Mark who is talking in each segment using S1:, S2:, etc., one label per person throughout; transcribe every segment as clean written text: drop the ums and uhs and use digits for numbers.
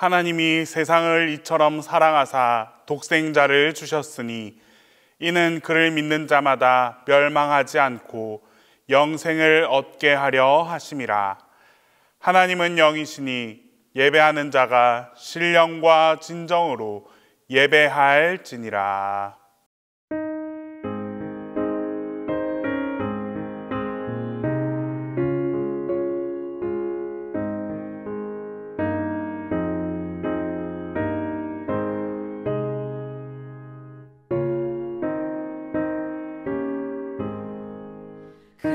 S1: 하나님이 세상을 이처럼 사랑하사 독생자를 주셨으니 이는 그를 믿는 자마다 멸망하지 않고 영생을 얻게 하려 하심이라. 하나님은 영이시니 예배하는 자가 신령과 진정으로 예배할지니라.
S2: 그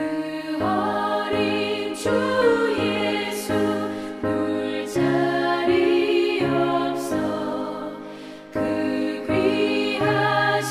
S2: 귀하신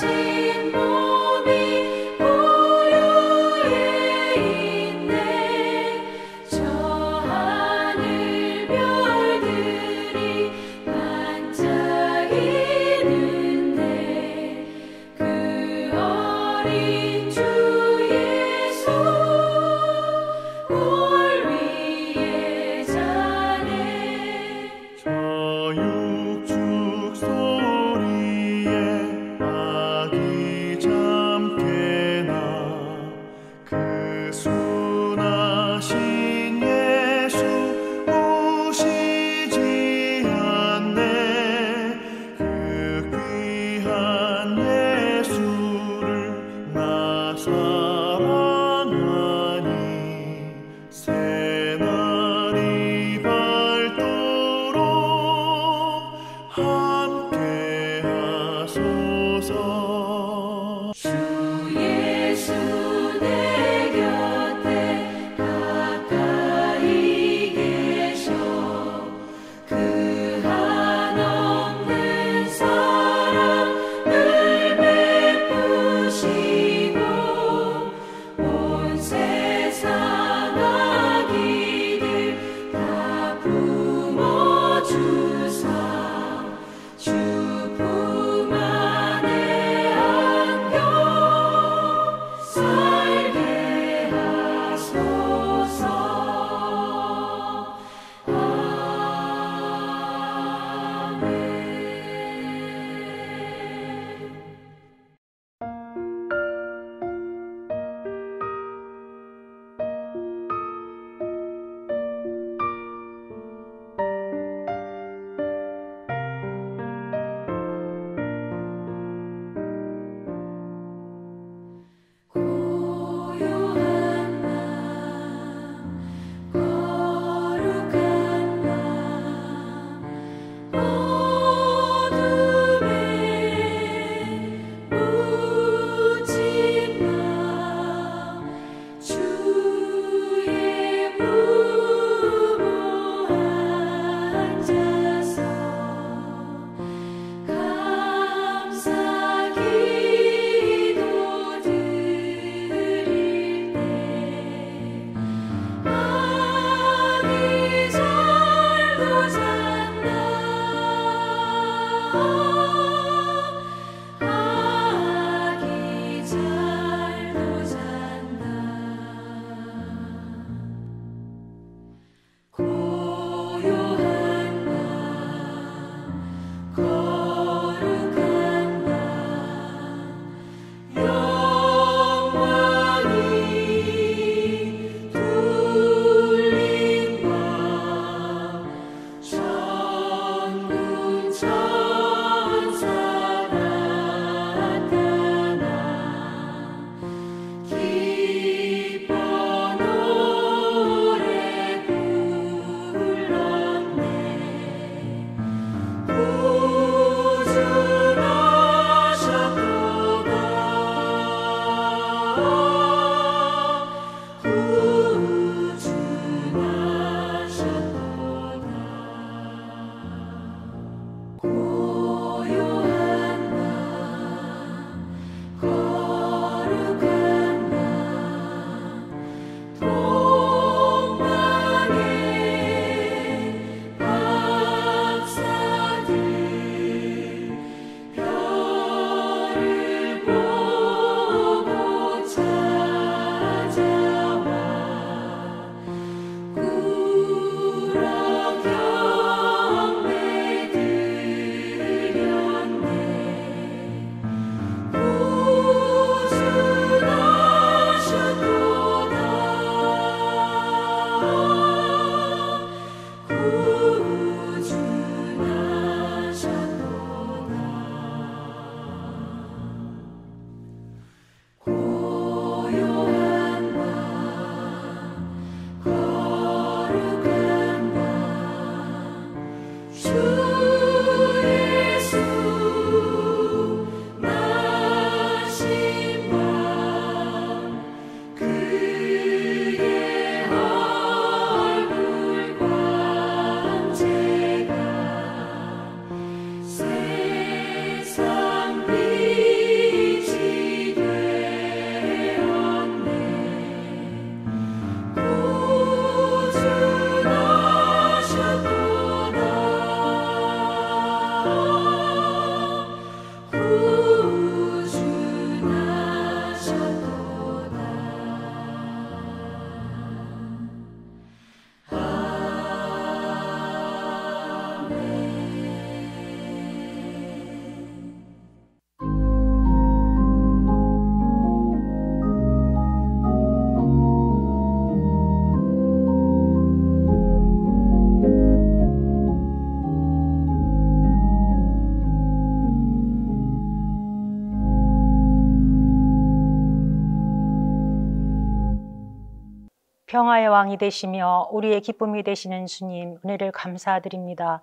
S2: 평화의 왕이 되시며 우리의 기쁨이 되시는 주님, 은혜를 감사드립니다.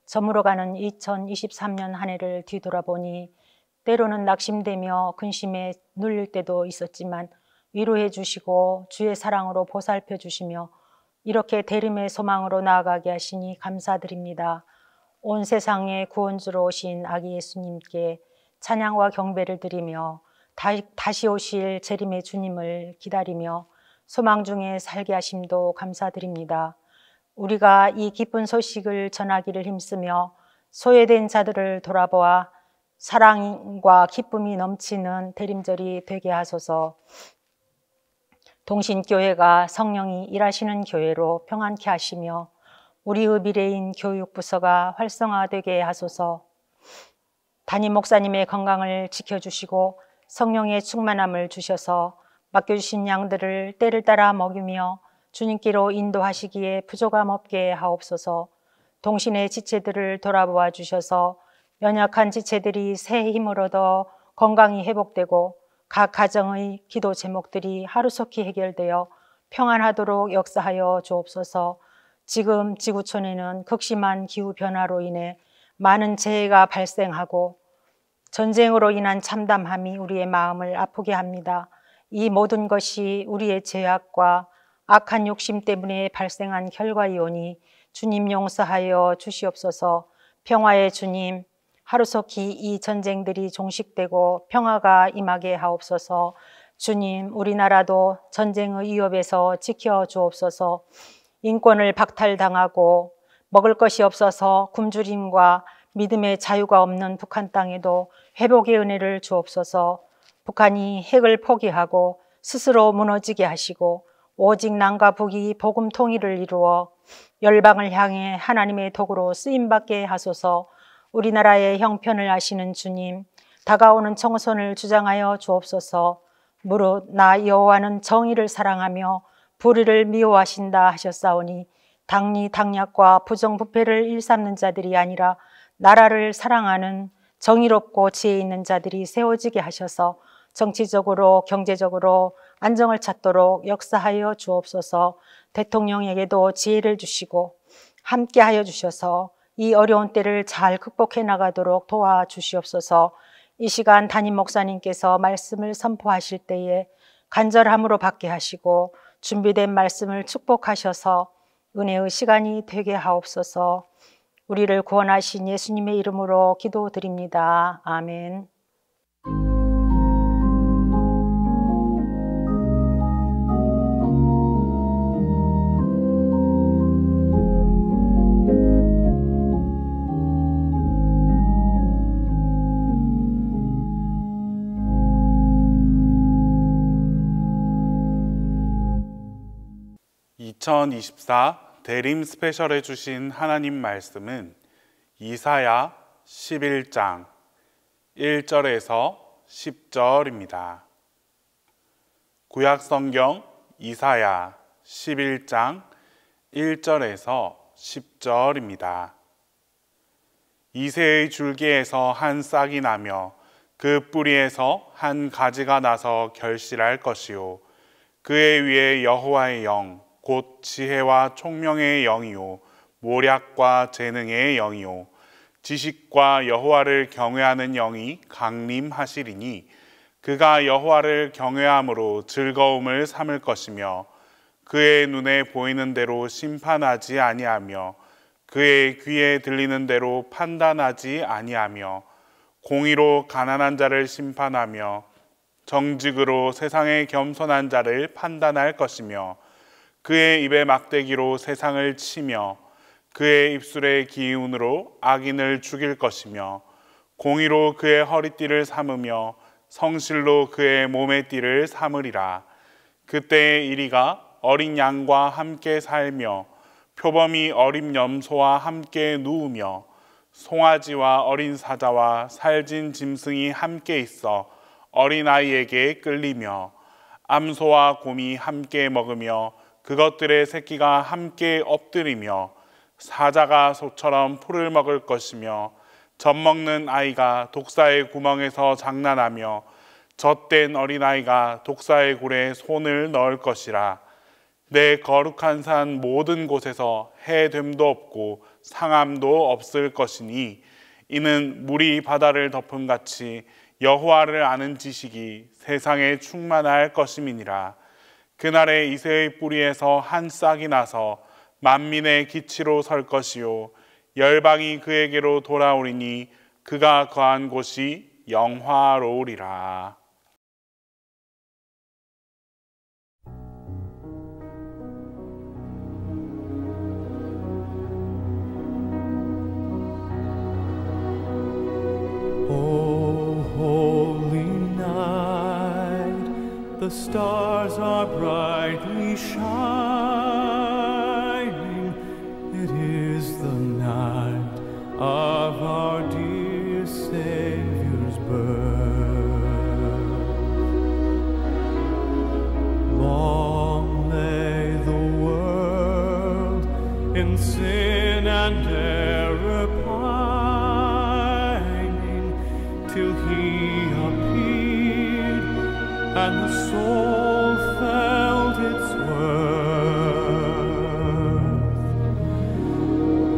S2: 저물어가는 2023년 한 해를 뒤돌아보니 때로는 낙심되며 근심에 눌릴 때도 있었지만 위로해 주시고 주의 사랑으로 보살펴 주시며 이렇게 대림의 소망으로 나아가게 하시니 감사드립니다. 온 세상에 구원주로 오신 아기 예수님께 찬양과 경배를 드리며 다시 오실 재림의 주님을 기다리며 소망 중에 살게 하심도 감사드립니다. 우리가 이 기쁜 소식을 전하기를 힘쓰며 소외된 자들을 돌아보아 사랑과 기쁨이 넘치는 대림절이 되게 하소서. 동신교회가 성령이 일하시는 교회로 평안케 하시며 우리의 미래인 교육부서가 활성화되게 하소서. 담임 목사님의 건강을 지켜주시고 성령의 충만함을 주셔서 맡겨주신 양들을 때를 따라 먹이며 주님께로 인도하시기에 부족함 없게 하옵소서. 동신의 지체들을 돌아보아 주셔서 연약한 지체들이 새 힘을 얻어 건강이 회복되고 각 가정의 기도 제목들이 하루속히 해결되어 평안하도록 역사하여 주옵소서. 지금 지구촌에는 극심한 기후변화로 인해 많은 재해가 발생하고 전쟁으로 인한 참담함이 우리의 마음을 아프게 합니다. 이 모든 것이 우리의 죄악과 악한 욕심 때문에 발생한 결과이오니 주님 용서하여 주시옵소서. 평화의 주님, 하루속히 이 전쟁들이 종식되고 평화가 임하게 하옵소서. 주님, 우리나라도 전쟁의 위협에서 지켜 주옵소서. 인권을 박탈당하고 먹을 것이 없어서 굶주림과 믿음의 자유가 없는 북한 땅에도 회복의 은혜를 주옵소서. 북한이 핵을 포기하고 스스로 무너지게 하시고 오직 남과 북이 복음 통일을 이루어 열방을 향해 하나님의 도구로 쓰임받게 하소서. 우리나라의 형편을 아시는 주님, 다가오는 청선을 주장하여 주옵소서. 무릇 나 여호와는 정의를 사랑하며 불의를 미워하신다 하셨사오니 당리 당략과 부정부패를 일삼는 자들이 아니라 나라를 사랑하는 정의롭고 지혜 있는 자들이 세워지게 하셔서 정치적으로 경제적으로 안정을 찾도록 역사하여 주옵소서. 대통령에게도 지혜를 주시고 함께하여 주셔서 이 어려운 때를 잘 극복해 나가도록 도와주시옵소서. 이 시간 담임 목사님께서 말씀을 선포하실 때에 간절함으로 받게 하시고 준비된 말씀을 축복하셔서 은혜의 시간이 되게 하옵소서. 우리를 구원하신 예수님의 이름으로 기도드립니다. 아멘.
S1: (2024) 대림 스페셜에 주신 하나님 말씀은 이사야 11장 1절에서 10절입니다. 구약성경 이사야 11장 1절에서 10절입니다. 이새의 줄기에서 한 싹이 나며 그 뿌리에서 한 가지가 나서 결실할 것이요 그의 위에 여호와의 영 곧 지혜와 총명의 영이요 모략과 재능의 영이요 지식과 여호와를 경외하는 영이 강림하시리니 그가 여호와를 경외함으로 즐거움을 삼을 것이며 그의 눈에 보이는 대로 심판하지 아니하며 그의 귀에 들리는 대로 판단하지 아니하며 공의로 가난한 자를 심판하며 정직으로 세상의 겸손한 자를 판단할 것이며 그의 입의 막대기로 세상을 치며 그의 입술의 기운으로 악인을 죽일 것이며 공의로 그의 허리띠를 삼으며 성실로 그의 몸의 띠를 삼으리라. 그때의 이리가 어린 양과 함께 살며 표범이 어린 염소와 함께 누우며 송아지와 어린 사자와 살진 짐승이 함께 있어 어린아이에게 끌리며 암소와 곰이 함께 먹으며 그것들의 새끼가 함께 엎드리며 사자가 소처럼 풀을 먹을 것이며 젖먹는 아이가 독사의 구멍에서 장난하며 젖된 어린아이가 독사의 굴에 손을 넣을 것이라. 내 거룩한 산 모든 곳에서 해됨도 없고 상함도 없을 것이니 이는 물이 바다를 덮음같이 여호와를 아는 지식이 세상에 충만할 것임이니라. 그날에 이새의 뿌리에서 한 싹이 나서 만민의 기치로 설 것이요 열방이 그에게로 돌아오리니 그가 거한 곳이 영화로우리라.
S3: O holy night, the stars are brightly shining. It is the night of our dear Savior's birth. Long lay the world in sin and error pining, till He appeared and the soul felt its worth.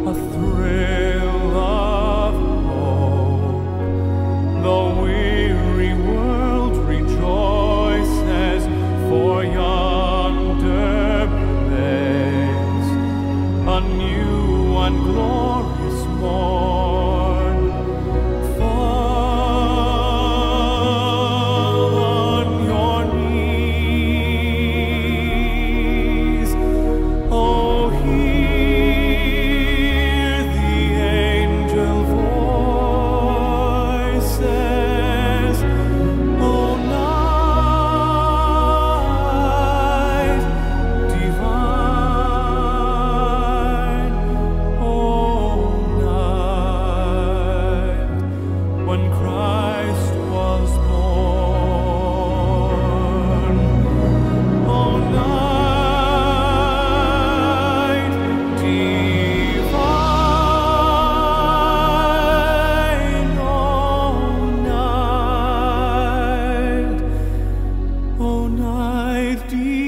S3: A thrill of hope, the weary world rejoices, for yonder breaks a new and glorious morn. Fall on your knees, oh, hear the angel voices, oh, night divine, oh, night when Christ was born, oh, night divine, oh, night divine.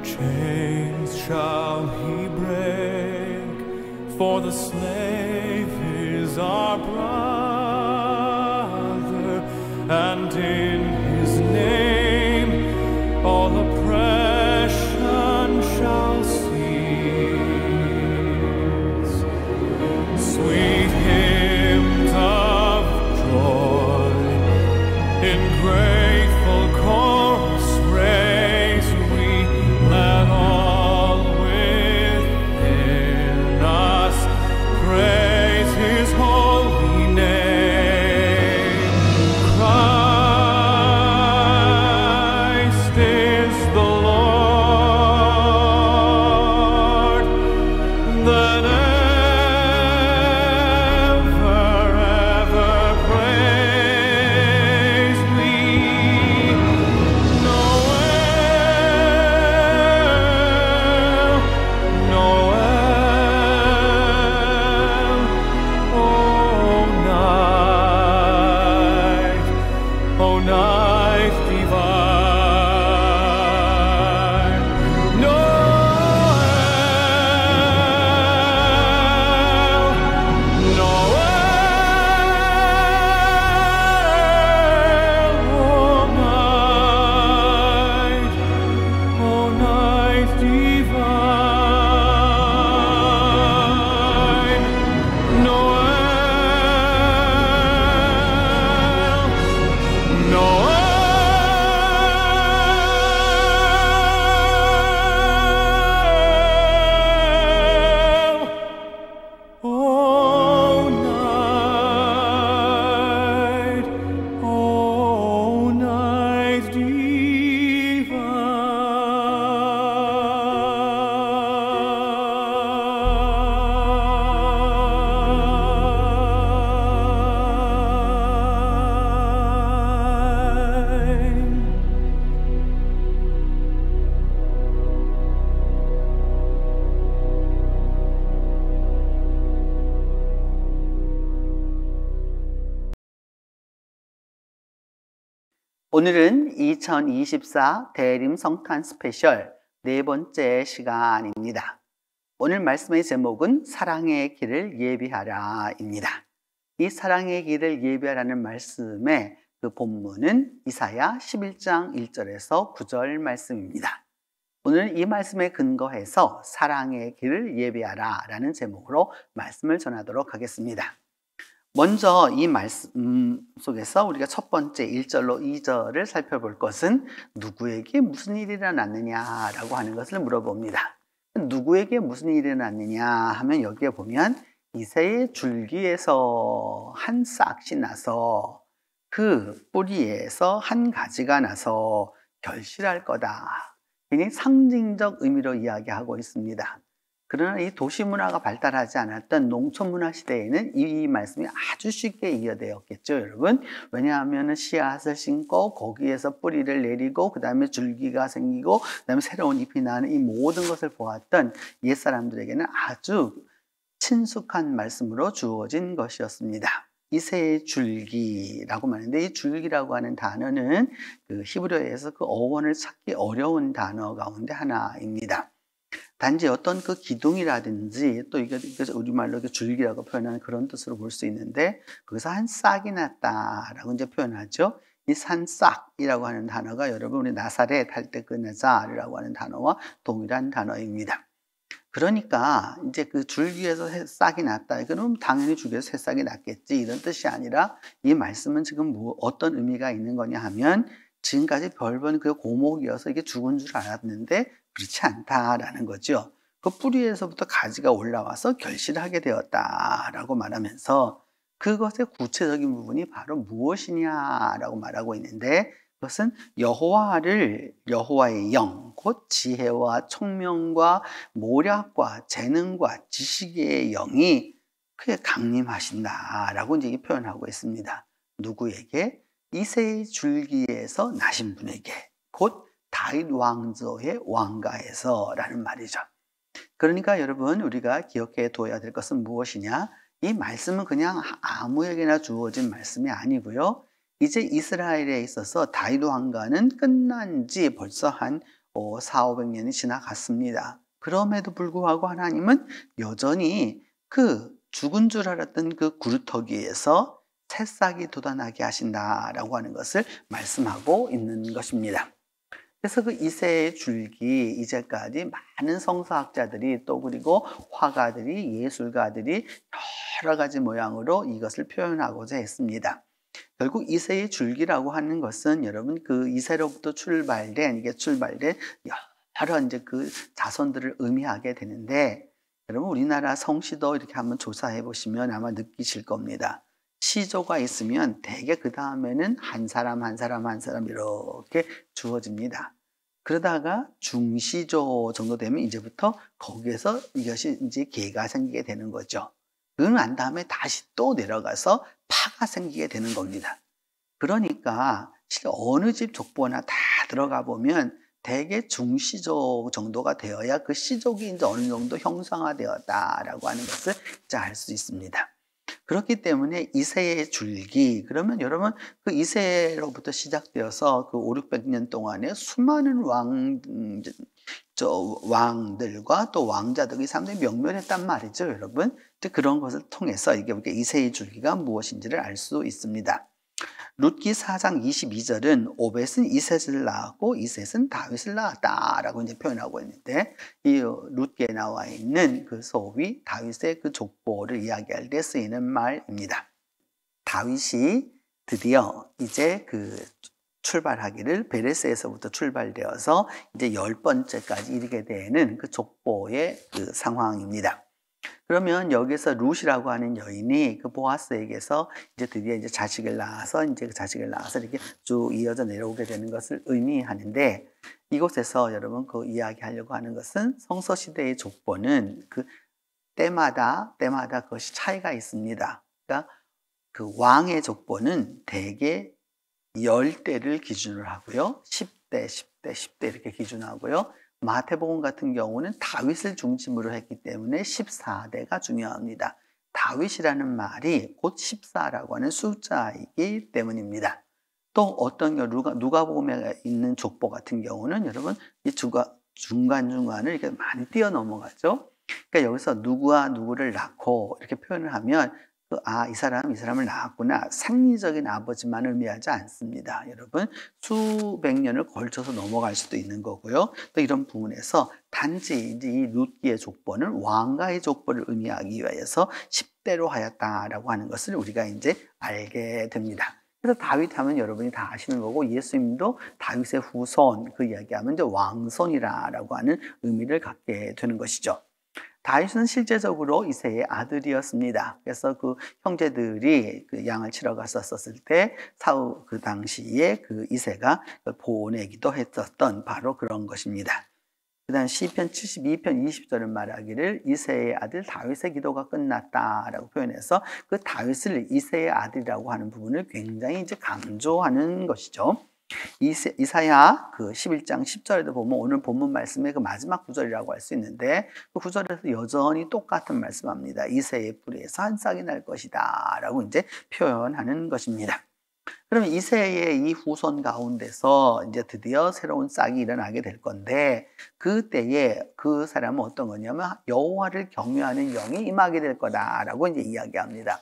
S3: Chains shall He break, for the slave is our brother, and in His name all oppression shall cease. Sweet hymns of joy in grateful chorus raise we, let all within us praise His holy name. Christ is the Lord, then ever, ever praise we.
S4: 오늘은 2024 대림 성탄 스페셜 네 번째 시간입니다. 오늘 말씀의 제목은 사랑의 길을 예비하라입니다. 이 사랑의 길을 예비하라는 말씀의 그 본문은 이사야 11장 1절에서 9절 말씀입니다. 오늘 이 말씀에 근거해서 사랑의 길을 예비하라 라는 제목으로 말씀을 전하도록 하겠습니다. 먼저 이 말씀 속에서 우리가 첫 번째 1절로 2절을 살펴볼 것은 누구에게 무슨 일이 일어났느냐라고 하는 것을 물어봅니다. 누구에게 무슨 일이 일어났느냐 하면 여기에 보면 이새의 줄기에서 한 싹이 나서 그 뿌리에서 한 가지가 나서 결실할 거다. 굉장히 상징적 의미로 이야기하고 있습니다. 그러나 이 도시문화가 발달하지 않았던 농촌문화 시대에는 이 말씀이 아주 쉽게 이해되었겠죠, 여러분. 왜냐하면 씨앗을 심고 거기에서 뿌리를 내리고 그 다음에 줄기가 생기고 그 다음에 새로운 잎이 나는 이 모든 것을 보았던 옛사람들에게는 아주 친숙한 말씀으로 주어진 것이었습니다. 이새의 줄기라고 말하는데 이 줄기라고 하는 단어는 그 히브리어에서 그 어원을 찾기 어려운 단어 가운데 하나입니다. 단지 어떤 그 기둥이라든지 또 이게 우리말로 줄기라고 표현하는 그런 뜻으로 볼 수 있는데 거기서 한 싹이 났다라고 이제 표현하죠. 이 산싹이라고 하는 단어가 여러분 우리 나사렛 할 때 그 나자르라고 하는 단어와 동일한 단어입니다. 그러니까 이제 그 줄기에서 싹이 났다. 그럼 당연히 줄기에서 새싹이 났겠지 이런 뜻이 아니라 이 말씀은 지금 어떤 의미가 있는 거냐 하면 지금까지 별번 그 고목이어서 이게 죽은 줄 알았는데 그렇지 않다라는 거죠. 그 뿌리에서부터 가지가 올라와서 결실하게 되었다라고 말하면서 그것의 구체적인 부분이 바로 무엇이냐라고 말하고 있는데 그것은 여호와의 영, 곧 지혜와 총명과 모략과 재능과 지식의 영이 크게 강림하신다라고 이제 표현하고 있습니다. 누구에게? 이새의 줄기에서 나신 분에게, 곧 다윗 왕조의 왕가에서라는 말이죠. 그러니까 여러분 우리가 기억해 둬야 될 것은 무엇이냐? 이 말씀은 그냥 아무에게나 주어진 말씀이 아니고요. 이제 이스라엘에 있어서 다윗 왕가는 끝난 지 벌써 한 400~500년이 지나갔습니다. 그럼에도 불구하고 하나님은 여전히 그 죽은 줄 알았던 그 구루터기에서 새싹이 돋아나게 하신다라고 하는 것을 말씀하고 있는 것입니다. 그래서 그 이새의 줄기 이제까지 많은 성서학자들이 또 그리고 화가들이 예술가들이 여러 가지 모양으로 이것을 표현하고자 했습니다. 결국 이새의 줄기라고 하는 것은 여러분 그 이새로부터 출발된 여러 이제 그 자손들을 의미하게 되는데 여러분 우리나라 성씨도 이렇게 한번 조사해 보시면 아마 느끼실 겁니다. 시조가 있으면 대개 그 다음에는 한 사람 이렇게 주어집니다. 그러다가 중시조 정도 되면 이제부터 거기에서 이것이 이제 개가 생기게 되는 거죠. 그건 난 다음에 다시 또 내려가서 파가 생기게 되는 겁니다. 그러니까 어느 집 족보나 다 들어가 보면 대개 중시족 정도가 되어야 그 시족이 이제 어느 정도 형성화되었다라고 하는 것을 이제 알 수 있습니다. 그렇기 때문에 이새의 줄기, 그러면 여러분 그 이새로부터 시작되어서 그 500~600년 동안에 수많은 왕들과 또 왕자들이 사람들이 명멸했단 말이죠, 여러분. 그런 것을 통해서 이게 이새의 줄기가 무엇인지를 알 수 있습니다. 룻기 4장 22절은 오벳은 이셋을 낳았고 이셋은 다윗을 낳았다라고 이제 표현하고 있는데 이 룻기에 나와 있는 그 소위 다윗의 그 족보를 이야기할 때 쓰이는 말입니다. 다윗이 드디어 이제 그 출발하기를 베레스에서부터 출발되어서 이제 10번째까지 이르게 되는 그 족보의 그 상황입니다. 그러면 여기서 룻이라고 하는 여인이 그 보아스에게서 이제 드디어 이제 자식을 낳아서 이렇게 쭉 이어져 내려오게 되는 것을 의미하는데 이곳에서 여러분 그 이야기하려고 하는 것은 성서 시대의 족보는 그 때마다 그것이 차이가 있습니다. 그러니까 그 왕의 족보는 대개 10대를 기준으로 하고요. 10대 이렇게 기준하고요. 마태복음 같은 경우는 다윗을 중심으로 했기 때문에 14대가 중요합니다. 다윗이라는 말이 곧 14라고 하는 숫자이기 때문입니다. 또 어떤 경우 누가복음에 있는 족보 같은 경우는 여러분 이 중간중간을 이렇게 많이 뛰어 넘어가죠. 그러니까 여기서 누구와 누구를 낳고 이렇게 표현을 하면 이 사람을 낳았구나. 상리적인 아버지만 의미하지 않습니다. 여러분, 수백 년을 걸쳐서 넘어갈 수도 있는 거고요. 또 이런 부분에서 단지 이제 이 룻기의 족보는 왕가의 족보를 의미하기 위해서 10대로 하였다라고 하는 것을 우리가 이제 알게 됩니다. 그래서 다윗 하면 여러분이 다 아시는 거고, 예수님도 다윗의 후손, 그 이야기하면 이제 왕손이라고 하는 의미를 갖게 되는 것이죠. 다윗은 실제적으로 이새의 아들이었습니다. 그래서 그 형제들이 그 양을 치러 갔었을 때 사울 그 당시에 그 이새가 보내기도 했었던 바로 그런 것입니다. 그 다음 시편 72편 20절은 말하기를 이새의 아들 다윗의 기도가 끝났다라고 표현해서 그 다윗을 이새의 아들이라고 하는 부분을 굉장히 이제 강조하는 것이죠. 이사야 그 11장 10절에도 보면 오늘 본문 말씀의 그 마지막 구절이라고 할 수 있는데 그 구절에서 여전히 똑같은 말씀합니다. 이새의 뿌리에서 한 싹이 날 것이다 라고 이제 표현하는 것입니다. 그러면 이새의 이 후손 가운데서 이제 드디어 새로운 싹이 일어나게 될 건데, 그때에 그 사람은 어떤 거냐면 여호와를 경외하는 영이 임하게 될 거다라고 이제 이야기합니다.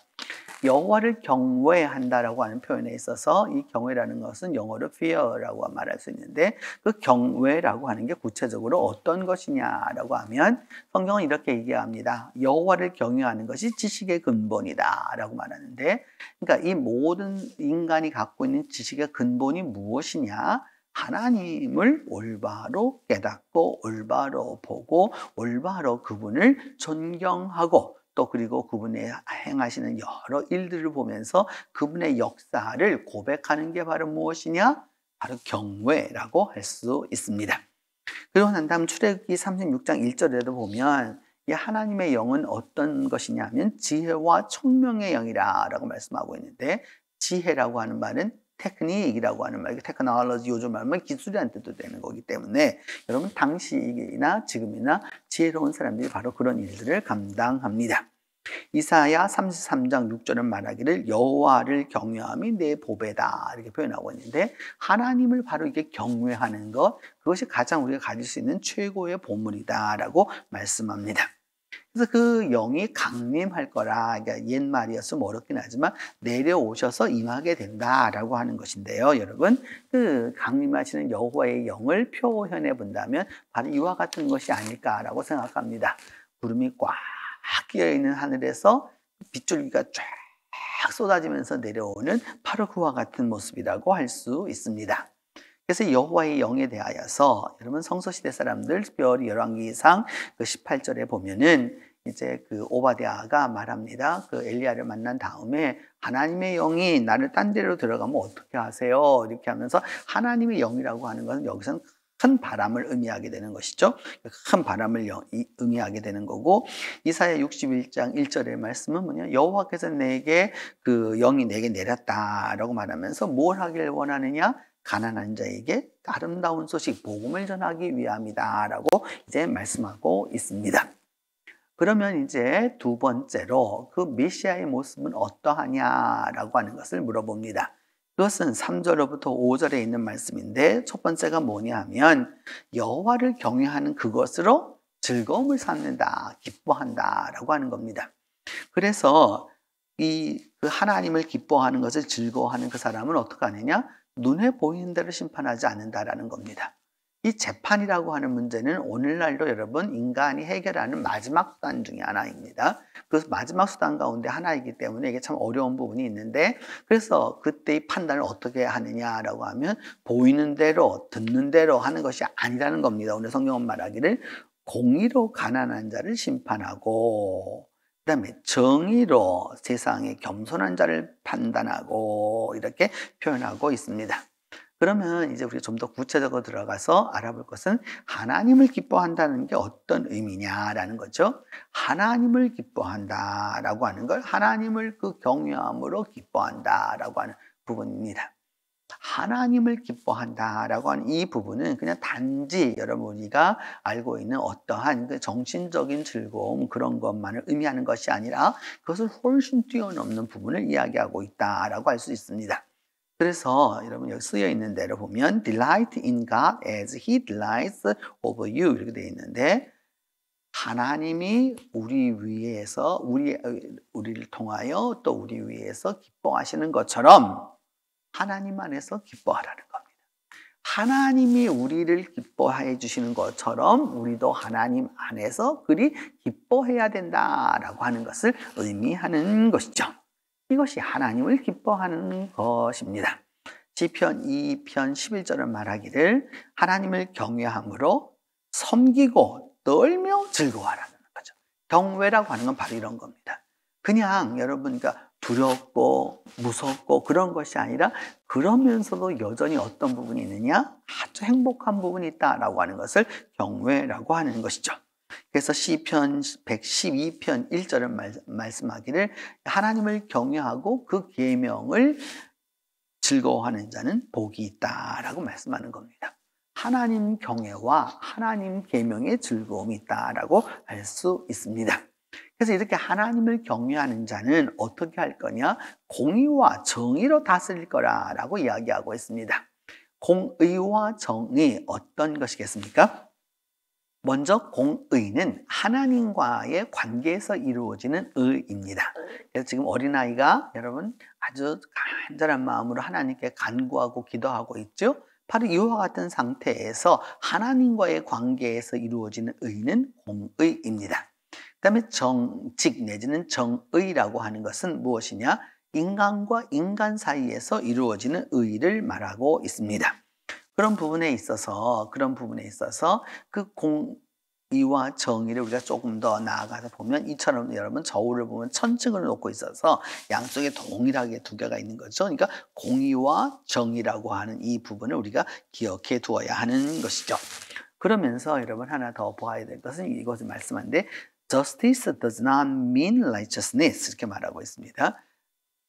S4: 여호와를 경외한다라고 하는 표현에 있어서 이 경외라는 것은 영어로 fear라고 말할 수 있는데, 그 경외라고 하는 게 구체적으로 어떤 것이냐라고 하면 성경은 이렇게 얘기합니다. 여호와를 경외하는 것이 지식의 근본이다라고 말하는데, 그러니까 이 모든 인간이 갖고 있는 지식의 근본이 무엇이냐? 하나님을 올바로 깨닫고 올바로 보고 올바로 그분을 존경하고, 또 그리고 그분의 행하시는 여러 일들을 보면서 그분의 역사를 고백하는 게 바로 무엇이냐? 바로 경외라고 할 수 있습니다. 그리고 난 다음 출애굽기 36장 1절에도 보면 이 하나님의 영은 어떤 것이냐면 지혜와 총명의 영이라고 말씀하고 있는데, 지혜라고 하는 말은 테크닉이라고 하는 말, 테크놀로지 요즘 말하면 기술이라는 뜻도 되는 거기 때문에 여러분 당시나 지금이나 지혜로운 사람들이 바로 그런 일들을 감당합니다. 이사야 33장 6절은 말하기를 여호와를 경외함이 내 보배다 이렇게 표현하고 있는데, 하나님을 바로 이게 경외하는 것, 그것이 가장 우리가 가질 수 있는 최고의 보물이다라고 말씀합니다. 그래서 그 영이 강림할 거라, 그러니까 옛말이어서 어렵긴 하지만 내려오셔서 임하게 된다라고 하는 것인데요. 여러분, 그 강림하시는 여호와의 영을 표현해 본다면 바로 이와 같은 것이 아닐까라고 생각합니다. 구름이 꽉 끼어 있는 하늘에서 빗줄기가 쫙 쏟아지면서 내려오는 바로 그와 같은 모습이라고 할 수 있습니다. 그래서 여호와의 영에 대하여서 여러분 성서시대 사람들, 특별히 열왕기상 그 18절에 보면은 이제 그 오바댜가 말합니다. 그 엘리야를 만난 다음에 하나님의 영이 나를 딴 데로 들어가면 어떻게 하세요? 이렇게 하면서 하나님의 영이라고 하는 것은 여기서는 큰 바람을 의미하게 되는 것이죠. 큰 바람을 의미하게 되는 거고, 이사야 61장 1절의 말씀은 뭐냐? 여호와께서 내게 그 영이 내게 내렸다라고 말하면서 뭘 하길 원하느냐? 가난한 자에게 아름다운 소식, 복음을 전하기 위함이다라고 이제 말씀하고 있습니다. 그러면 이제 두 번째로 그 메시아의 모습은 어떠하냐라고 하는 것을 물어봅니다. 그것은 3절로부터 5절에 있는 말씀인데, 첫 번째가 뭐냐 하면 여호와를 경외하는 그것으로 즐거움을 찾는다, 기뻐한다라고 하는 겁니다. 그래서 그 하나님을 기뻐하는 것을 즐거워하는 그 사람은 어떻게 하느냐? 눈에 보이는 대로 심판하지 않는다라는 겁니다. 이 재판이라고 하는 문제는 오늘날도 여러분 인간이 해결하는 마지막 수단 중에 하나입니다. 그 마지막 수단 가운데 하나이기 때문에 이게 참 어려운 부분이 있는데, 그래서 그때의 판단을 어떻게 하느냐라고 하면 보이는 대로 듣는 대로 하는 것이 아니라는 겁니다. 오늘 성경은 말하기를 공의로 가난한 자를 심판하고, 그 다음에 정의로 세상의 겸손한 자를 판단하고 이렇게 표현하고 있습니다. 그러면 이제 우리가 좀 더 구체적으로 들어가서 알아볼 것은 하나님을 기뻐한다는 게 어떤 의미냐라는 거죠. 하나님을 기뻐한다라고 하는 걸 하나님을 그 경외함으로 기뻐한다라고 하는 부분입니다. 하나님을 기뻐한다라고 하는 이 부분은 그냥 단지 여러분이가 알고 있는 어떠한 그 정신적인 즐거움 그런 것만을 의미하는 것이 아니라 그것을 훨씬 뛰어넘는 부분을 이야기하고 있다라고 할 수 있습니다. 그래서 여러분 여기 쓰여 있는 대로 보면 delight in God as He delights over you 이렇게 되어 있는데 하나님이 우리 위해서 우리를 통하여 또 우리 위해서 기뻐하시는 것처럼 하나님 안에서 기뻐하라는 겁니다. 하나님이 우리를 기뻐해 주시는 것처럼 우리도 하나님 안에서 그리 기뻐해야 된다라고 하는 것을 의미하는 것이죠. 이것이 하나님을 기뻐하는 것입니다. 시편 2편 11절은 말하기를 하나님을 경외함으로 섬기고 떨며 즐거워하라는 거죠. 경외라고 하는 건 바로 이런 겁니다. 그냥 여러분 그러니까 두렵고 무섭고 그런 것이 아니라 그러면서도 여전히 어떤 부분이 있느냐? 아주 행복한 부분이 있다라고 하는 것을 경외라고 하는 것이죠. 그래서 시편 112편 1절은 말씀하기를 하나님을 경외하고 그 계명을 즐거워하는 자는 복이 있다라고 말씀하는 겁니다. 하나님 경외와 하나님 계명의 즐거움이 있다라고 할 수 있습니다. 그래서 이렇게 하나님을 경외하는 자는 어떻게 할 거냐? 공의와 정의로 다스릴 거라고 이야기하고 있습니다. 공의와 정의 어떤 것이겠습니까? 먼저 공의는 하나님과의 관계에서 이루어지는 의입니다. 그래서 지금 어린아이가 여러분 아주 간절한 마음으로 하나님께 간구하고 기도하고 있죠. 바로 이와 같은 상태에서 하나님과의 관계에서 이루어지는 의는 공의입니다. 그 다음에 정직 내지는 정의라고 하는 것은 무엇이냐? 인간과 인간 사이에서 이루어지는 의를 말하고 있습니다. 그런 부분에 있어서 그 공의와 정의를 우리가 조금 더 나아가서 보면 이처럼 여러분 저울을 보면 천층을 놓고 있어서 양쪽에 동일하게 두 개가 있는 거죠. 그러니까 공의와 정의라고 하는 이 부분을 우리가 기억해 두어야 하는 것이죠. 그러면서 여러분 하나 더 보아야 될 것은 이것을 말씀하는데 Justice does not mean righteousness 이렇게 말하고 있습니다.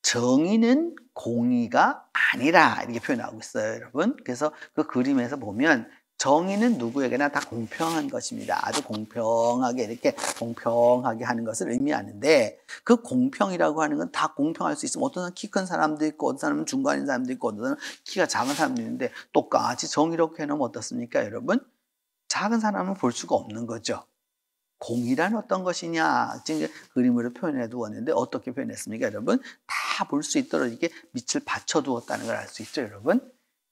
S4: 정의는 공의가 아니라 이렇게 표현하고 있어요, 여러분. 그래서 그 그림에서 보면 정의는 누구에게나 다 공평한 것입니다. 아주 공평하게 이렇게 공평하게 하는 것을 의미하는데 그 공평이라고 하는 건 다 공평할 수 있으면 어떤 사람은 키 큰 사람도 있고 어떤 사람은 중간인 사람도 있고 어떤 사람은 키가 작은 사람도 있는데 똑같이 정의롭게 해놓으면 어떻습니까, 여러분? 작은 사람은 볼 수가 없는 거죠. 공의란 어떤 것이냐 지금 그림으로 표현해 두었는데 어떻게 표현했습니까, 여러분? 다 볼 수 있도록 이렇게 밑을 받쳐 두었다는 걸 알 수 있죠, 여러분?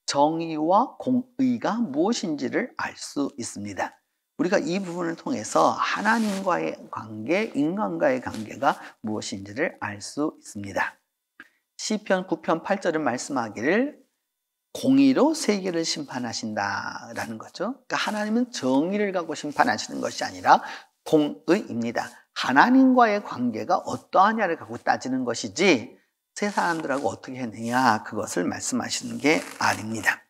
S4: 정의와 공의가 무엇인지를 알 수 있습니다. 우리가 이 부분을 통해서 하나님과의 관계, 인간과의 관계가 무엇인지를 알 수 있습니다. 시편 9편 8절은 말씀하기를 공의로 세계를 심판하신다라는 거죠. 그러니까 하나님은 정의를 갖고 심판하시는 것이 아니라 공의입니다. 하나님과의 관계가 어떠하냐를 갖고 따지는 것이지 세 사람들하고 어떻게 했느냐 그것을 말씀하시는 게 아닙니다.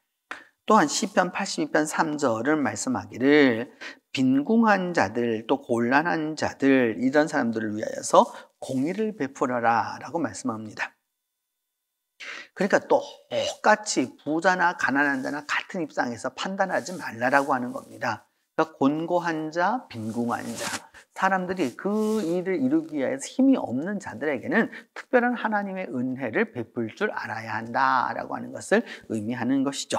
S4: 또한 시편 82편 3절은 말씀하기를 빈궁한 자들 또 곤란한 자들 이런 사람들을 위하여서 공의를 베풀어라 라고 말씀합니다. 그러니까 똑같이 부자나 가난한 자나 같은 입장에서 판단하지 말라라고 하는 겁니다. 그러니까 곤고한 자, 빈궁한 자 사람들이 그 일을 이루기 위해서 힘이 없는 자들에게는 특별한 하나님의 은혜를 베풀 줄 알아야 한다라고 하는 것을 의미하는 것이죠.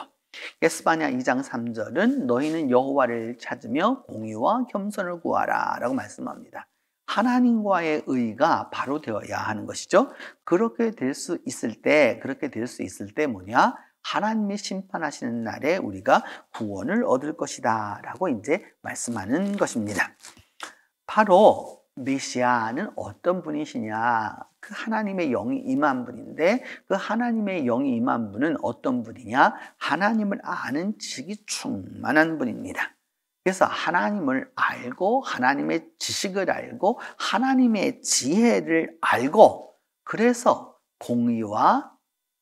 S4: 에스바냐 2장 3절은 너희는 여호와를 찾으며 공의와 겸손을 구하라 라고 말씀합니다. 하나님과의 의가 바로 되어야 하는 것이죠. 그렇게 될 수 있을 때 뭐냐? 하나님이 심판하시는 날에 우리가 구원을 얻을 것이다 라고 이제 말씀하는 것입니다. 바로 메시아는 어떤 분이시냐? 그 하나님의 영이 임한 분인데 그 하나님의 영이 임한 분은 어떤 분이냐? 하나님을 아는 지식이 충만한 분입니다. 그래서 하나님을 알고 하나님의 지식을 알고 하나님의 지혜를 알고 그래서 공의와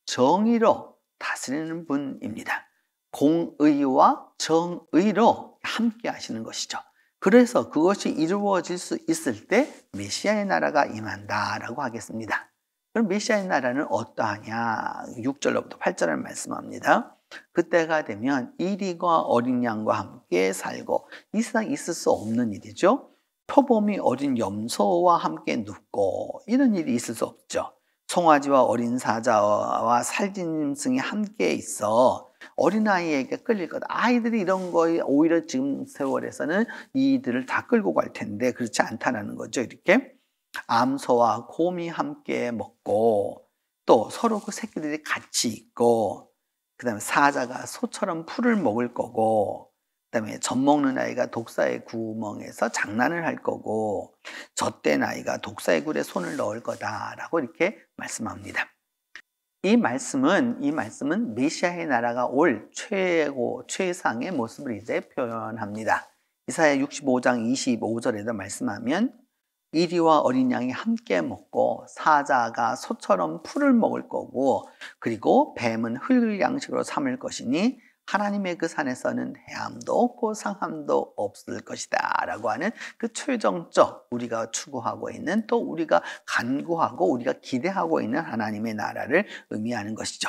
S4: 정의로 다스리는 분입니다. 공의와 정의로 함께 하시는 것이죠. 그래서 그것이 이루어질 수 있을 때 메시아의 나라가 임한다라고 하겠습니다. 그럼 메시아의 나라는 어떠하냐? 6절로부터 8절을 말씀합니다. 그때가 되면 이리가 어린 양과 함께 살고 이 세상에 있을 수 없는 일이죠. 표범이 어린 염소와 함께 눕고 이런 일이 있을 수 없죠. 송아지와 어린 사자와 살짐승이 함께 있어 어린아이에게 끌릴 것. 아이들이 이런 거에 오히려 지금 세월에서는 이들을 다 끌고 갈 텐데 그렇지 않다라는 거죠. 이렇게 암소와 곰이 함께 먹고 또 서로 그 새끼들이 같이 있고 그 다음에 사자가 소처럼 풀을 먹을 거고 그 다음에 젖 먹는 아이가 독사의 구멍에서 장난을 할 거고 젖된 아이가 독사의 굴에 손을 넣을 거다라고 이렇게 말씀합니다. 이 말씀은 메시아의 나라가 올 최상의 모습을 이제 표현합니다. 이사야 65장 25절에도 말씀하면 이리와 어린 양이 함께 먹고 사자가 소처럼 풀을 먹을 거고 그리고 뱀은 흙을 양식으로 삼을 것이니 하나님의 그 산에서는 해함도 없고 상함도 없을 것이다 라고 하는 그 최종적 우리가 추구하고 있는 또 우리가 간구하고 우리가 기대하고 있는 하나님의 나라를 의미하는 것이죠.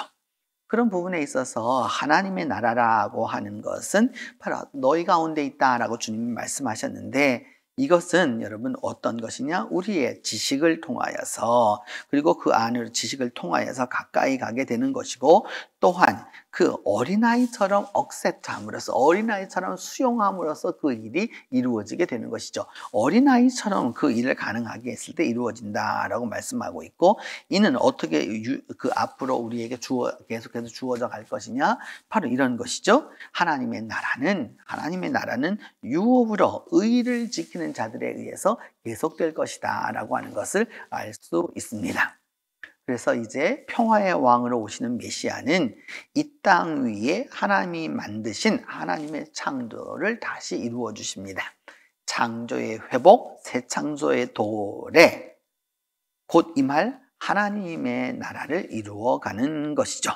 S4: 그런 부분에 있어서 하나님의 나라라고 하는 것은 바로 너희 가운데 있다라고 주님이 말씀하셨는데 이것은 여러분 어떤 것이냐? 우리의 지식을 통하여서 그리고 그 안으로 지식을 통하여서 가까이 가게 되는 것이고 또한 그 어린아이처럼 억셉트함으로써 어린아이처럼 수용함으로써 그 일이 이루어지게 되는 것이죠. 어린아이처럼 그 일을 가능하게 했을 때 이루어진다라고 말씀하고 있고 이는 어떻게 그 앞으로 우리에게 계속해서 주어져 갈 것이냐? 바로 이런 것이죠. 하나님의 나라는 유업으로 의를 지키는 자들에 의해서 계속될 것이다 라고 하는 것을 알 수 있습니다. 그래서 이제 평화의 왕으로 오시는 메시아는 이 땅 위에 하나님이 만드신 하나님의 창조를 다시 이루어 주십니다. 창조의 회복, 새 창조의 도래 곧 임할 하나님의 나라를 이루어가는 것이죠.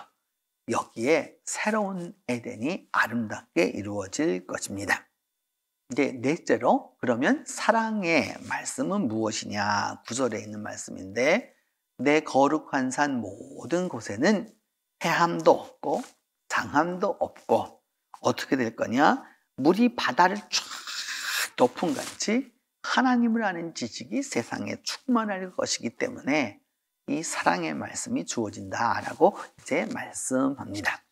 S4: 여기에 새로운 에덴이 아름답게 이루어질 것입니다. 이제 넷째로 그러면 사랑의 말씀은 무엇이냐? 9절에 있는 말씀인데 내 거룩한 산 모든 곳에는 해함도 없고 장함도 없고 어떻게 될 거냐? 물이 바다를 쫙 덮은 같이 하나님을 아는 지식이 세상에 충만할 것이기 때문에 이 사랑의 말씀이 주어진다라고 이제 말씀합니다.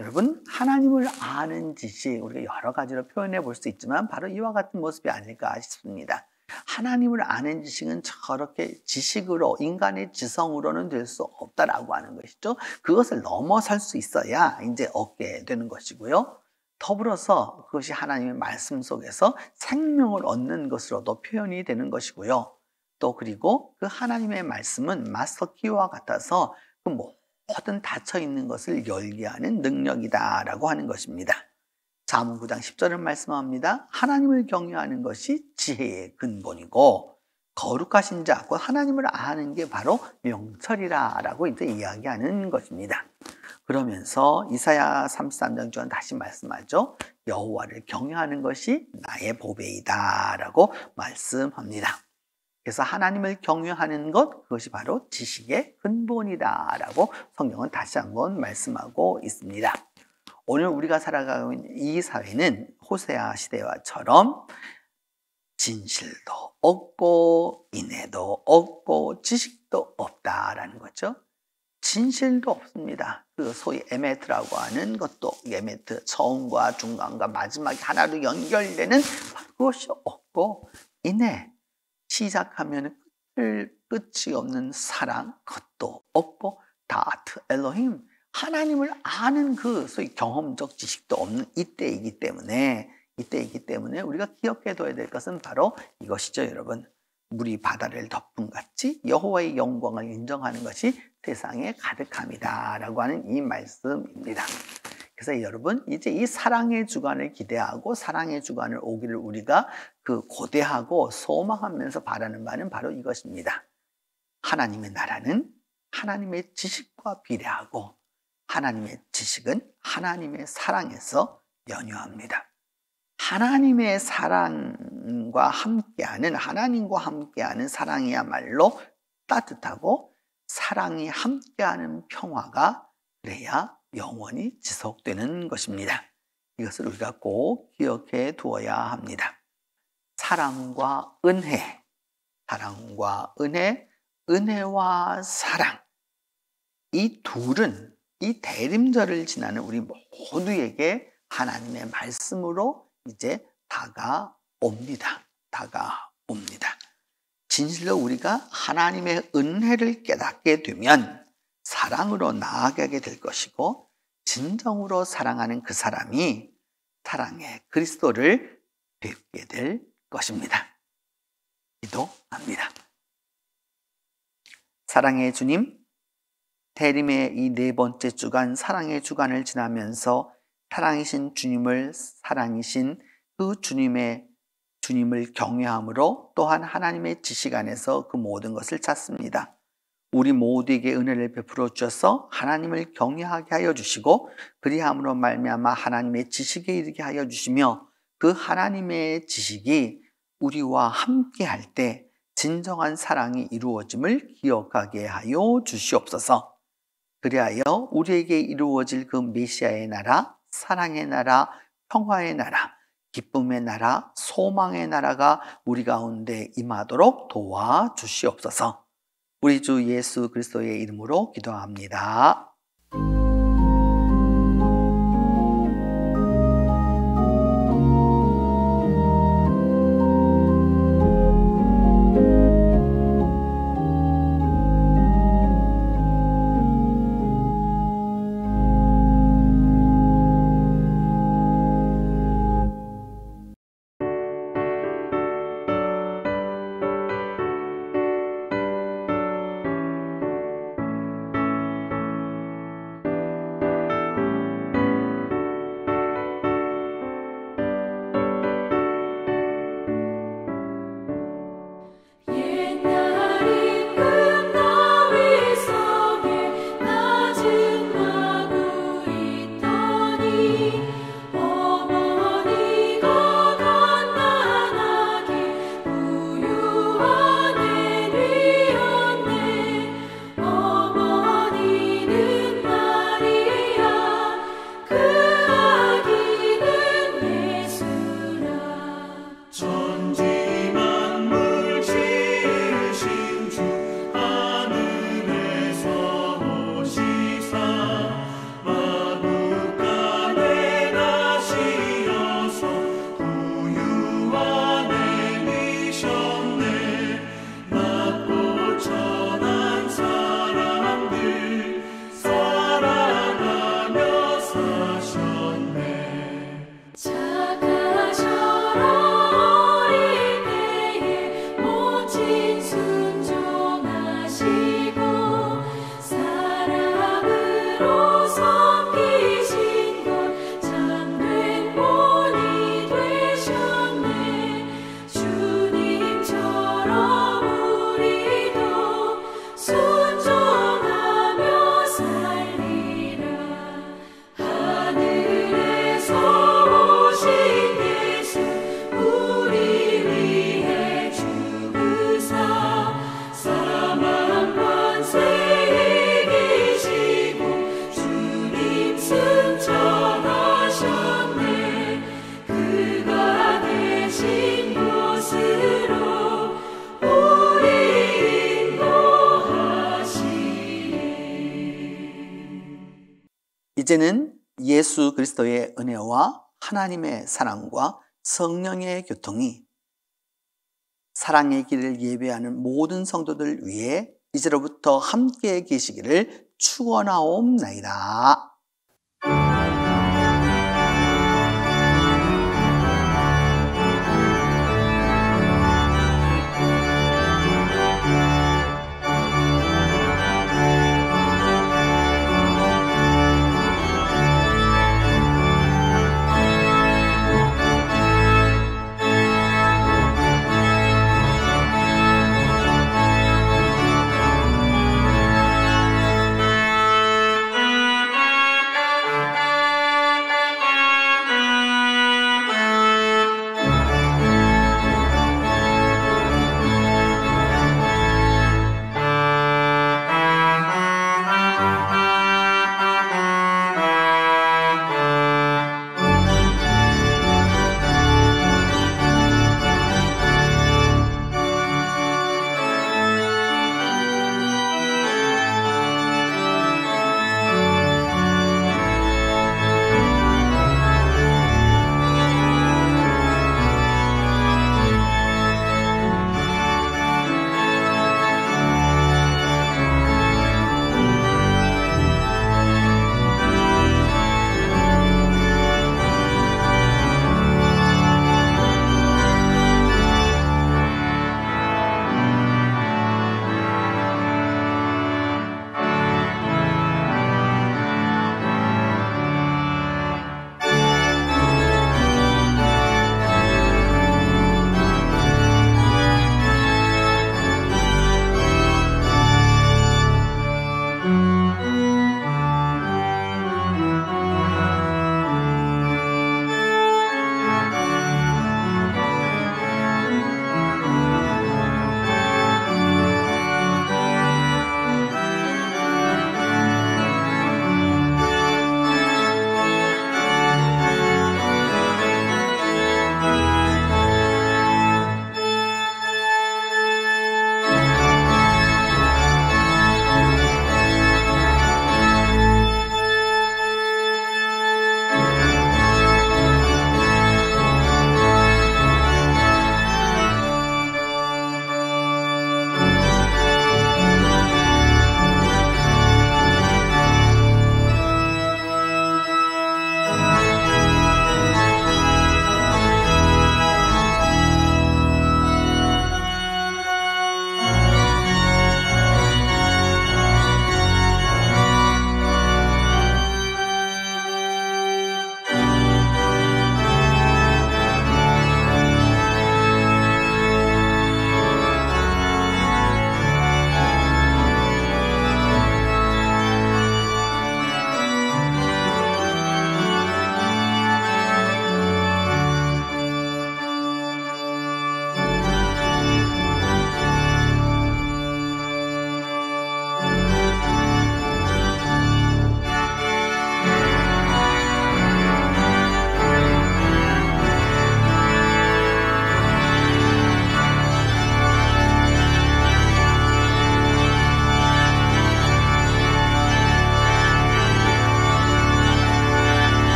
S4: 여러분 하나님을 아는 지식 우리가 여러 가지로 표현해 볼 수 있지만 바로 이와 같은 모습이 아닐까 싶습니다. 하나님을 아는 지식은 저렇게 지식으로 인간의 지성으로는 될 수 없다라고 하는 것이죠. 그것을 넘어설 수 있어야 이제 얻게 되는 것이고요. 더불어서 그것이 하나님의 말씀 속에서 생명을 얻는 것으로도 표현이 되는 것이고요. 또 그리고 그 하나님의 말씀은 마스터키와 같아서 그 모든 닫혀 있는 것을 열게 하는 능력이다라고 하는 것입니다. 잠언 9장 10절을 말씀합니다. 하나님을 경외하는 것이 지혜의 근본이고 거룩하신 자, 곧 하나님을 아는 게 바로 명철이라고 이제 이야기하는 것입니다. 그러면서 이사야 33장 중에 다시 말씀하죠. 여호와를 경외하는 것이 나의 보배이다라고 말씀합니다. 그래서 하나님을 경외하는 것, 그것이 바로 지식의 근본이다라고 성경은 다시 한번 말씀하고 있습니다. 오늘 우리가 살아가고 있는 이 사회는 호세아 시대와처럼 진실도 없고 인애도 없고 지식도 없다라는 거죠. 진실도 없습니다. 그 소위 에메트라고 하는 것도 에메트 처음과 중간과 마지막이 하나로 연결되는 그것이 없고 인애 시작하면 끝이 없는 사랑 그것도 없고 다트 엘로힘 하나님을 아는 그 소위 경험적 지식도 없는 이때이기 때문에 우리가 기억해둬야 될 것은 바로 이것이죠, 여러분. 물이 바다를 덮은 같이 여호와의 영광을 인정하는 것이 세상에 가득함이다라고 하는 이 말씀입니다. 그래서 여러분 이제 이 사랑의 주관을 기대하고 사랑의 주관을 오기를 우리가 그 고대하고 소망하면서 바라는 바는 바로 이것입니다. 하나님의 나라는 하나님의 지식과 비례하고 하나님의 지식은 하나님의 사랑에서 연유합니다. 하나님의 사랑과 함께하는 하나님과 함께하는 사랑이야말로 따뜻하고 사랑이 함께하는 평화가 그래야 영원히 지속되는 것입니다. 이것을 우리가 꼭 기억해 두어야 합니다. 사랑과 은혜, 은혜와 사랑, 이 둘은 이 대림절을 지나는 우리 모두에게 하나님의 말씀으로 이제 다가옵니다. 진실로 우리가 하나님의 은혜를 깨닫게 되면 사랑으로 나아가게 될 것이고, 진정으로 사랑하는 그 사람이 사랑의 그리스도를 뵙게 될 것입니다. 기도합니다. 사랑의 주님, 대림의 이 4번째 주간, 사랑의 주간을 지나면서 사랑이신 주님을, 사랑이신 그 주님을 경외함으로 또한 하나님의 지식 안에서 그 모든 것을 찾습니다. 우리 모두에게 은혜를 베풀어 주셔서 하나님을 경외하게 하여 주시고, 그리함으로 말미암아 하나님의 지식에 이르게 하여 주시며, 그 하나님의 지식이 우리와 함께 할 때 진정한 사랑이 이루어짐을 기억하게 하여 주시옵소서. 그리하여 우리에게 이루어질 그 메시아의 나라, 사랑의 나라, 평화의 나라, 기쁨의 나라, 소망의 나라가 우리 가운데 임하도록 도와주시옵소서. 우리 주 예수 그리스도의 이름으로 기도합니다. 이제는 예수 그리스도의 은혜와 하나님의 사랑과 성령의 교통이 사랑의 길을 예배하는 모든 성도들 위해 이제로부터 함께 계시기를 축원하옵나이다.